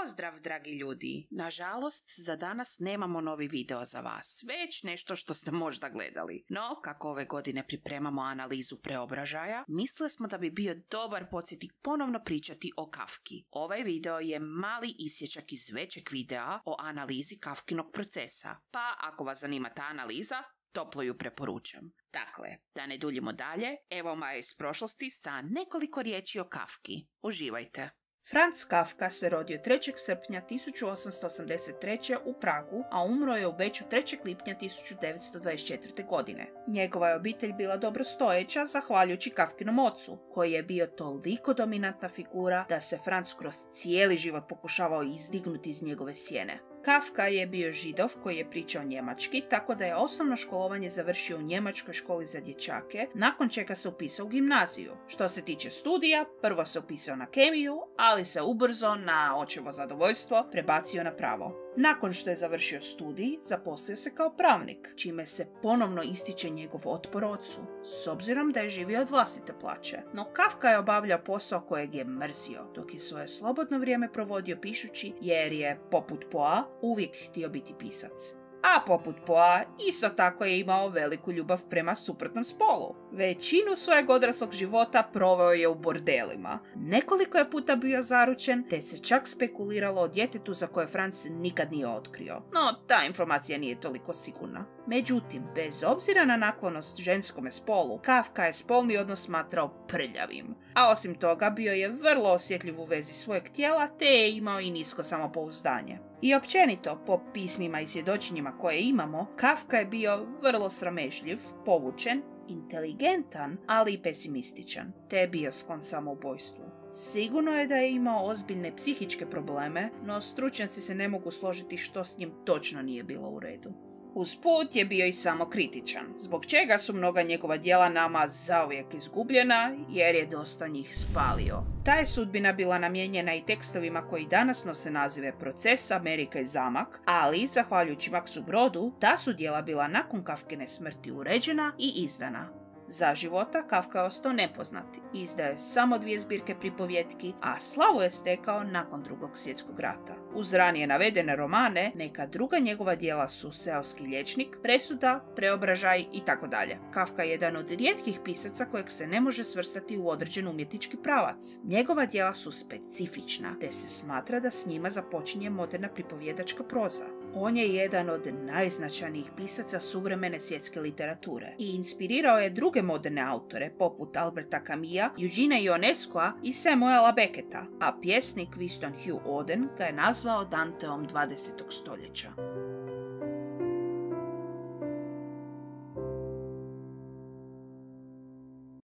Pozdrav, dragi ljudi! Nažalost, za danas nemamo novi video za vas, već nešto što ste možda gledali. No, kako ove godine pripremamo analizu Preobražaja, mislili smo da bi bio dobar podsjetnik ponovno pričati o Kafki. Ovaj video je mali isječak iz većeg videa o analizi Kafkinog procesa, pa ako vas zanima ta analiza, toplo ju preporučam. Dakle, da ne duljimo dalje, evo Maja iz prošlosti sa nekoliko riječi o Kafki. Uživajte! Franz Kafka se rodio 3. srpnja 1883. u Pragu, a umro je u Beču 3. lipnja 1924. godine. Njegova je obitelj bila dobrostojeća zahvaljujući Kafkinom ocu, koji je bio toliko dominantna figura da se Franz kroz cijeli život pokušavao izdignuti iz njegove sjene. Kafka je bio Židov koji je pričao njemački, tako da je osnovno školovanje završio u njemačkoj školi za dječake, nakon čega se upisao u gimnaziju. Što se tiče studija, prvo se upisao na kemiju, ali se ubrzo, na očevo zadovoljstvo, prebacio na pravo. Nakon što je završio studij, zaposlio se kao pravnik, čime se ponovno ističe njegov otpor ocu, s obzirom da je živio od vlastite plaće. No Kafka je obavljao posao kojeg je mrzio, dok je svoje slobodno vrijeme provodio pišući, jer je, poput Poa, uvijek htio biti pisac. A poput Poa, isto tako je imao veliku ljubav prema suprotnom spolu. Većinu svojeg odraslog života proveo je u bordelima. Nekoliko je puta bio zaručen, te se čak spekuliralo o djetetu za koje Franz nikad nije otkrio. No, ta informacija nije toliko sigurna. Međutim, bez obzira na naklonost ženskome spolu, Kafka je spolni odnos smatrao prljavim. A osim toga, bio je vrlo osjetljiv u vezi svojeg tijela, te je imao i nisko samopouzdanje. I općenito, po pismima i svjedočenjima koje imamo, Kafka je bio vrlo sramežljiv, povučen, inteligentan, ali i pesimističan, te je bio sklon samoubojstvu. Sigurno je da je imao ozbiljne psihičke probleme, no stručnjaci se ne mogu složiti što s njim točno nije bilo u redu. Usput je bio i samokritičan, zbog čega su mnoga njegova djela nama zauvijek izgubljena, jer je dosta njih spalio. Ta je sudbina bila namijenjena i tekstovima koji danas nose nazive Proces, Amerika i Zamak, ali, zahvaljujući Maksu Brodu, ta su djela bila nakon Kafkine smrti uređena i izdana. Za života Kafka je ostao nepoznat, izdao je samo 2 zbirke pripovjetki, a slavu je stekao nakon Drugog svjetskog rata. Uz ranije navedene romane, neka druga njegova djela su Seoski liječnik, Presuda, Preobražaj itd. Kafka je jedan od rijetkih pisaca kojeg se ne može svrstati u određen umjetnički pravac. Njegova djela su specifična, te se smatra da s njima započinje moderna pripovjedačka proza. On je jedan od najznačajnijih pisaca suvremene svjetske literature i inspirirao je druge moderne autore poput Alberta Camusa, Eugena Ionescoa i Samuela Becketa, a pjesnik Winston Hugh Auden ga je nazvao Danteom 20. stoljeća.